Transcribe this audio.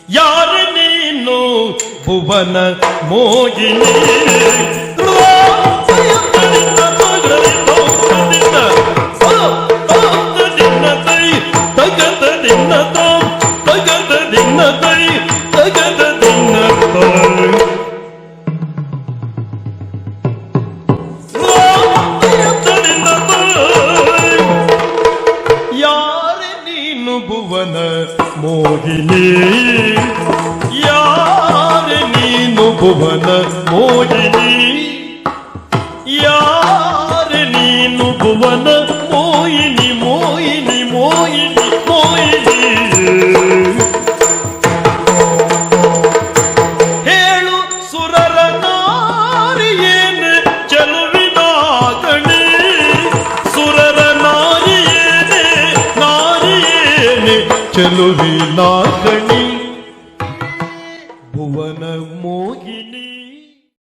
ಯಾರ ನೀನು ಭುವನ ಮೋಗಿನಿ ಭುವನ ಮೋಹಿನಿ ಯಾರೆ ನೀನು ಭುವನ ಮೋಹಿನಿ ಯಾರೆ ನೀನು ಭುವನ ಮೋಹಿನಿ ಮೋಹಿನಿ ಮೋಹಿನಿ ಮೋಹಿನಿ ಹೇಳು ಸುರರ ನಾರಿಯೇನೆ ಚೆಲುವಿನಾಗಣಿ ಸುರರ ನಾರಿಯೇನೆ ನಾರಿಯೇನೆ ಚೆಲುವಿನಾಗಣಿ ಭುವನ ಮೋಹಿನಿ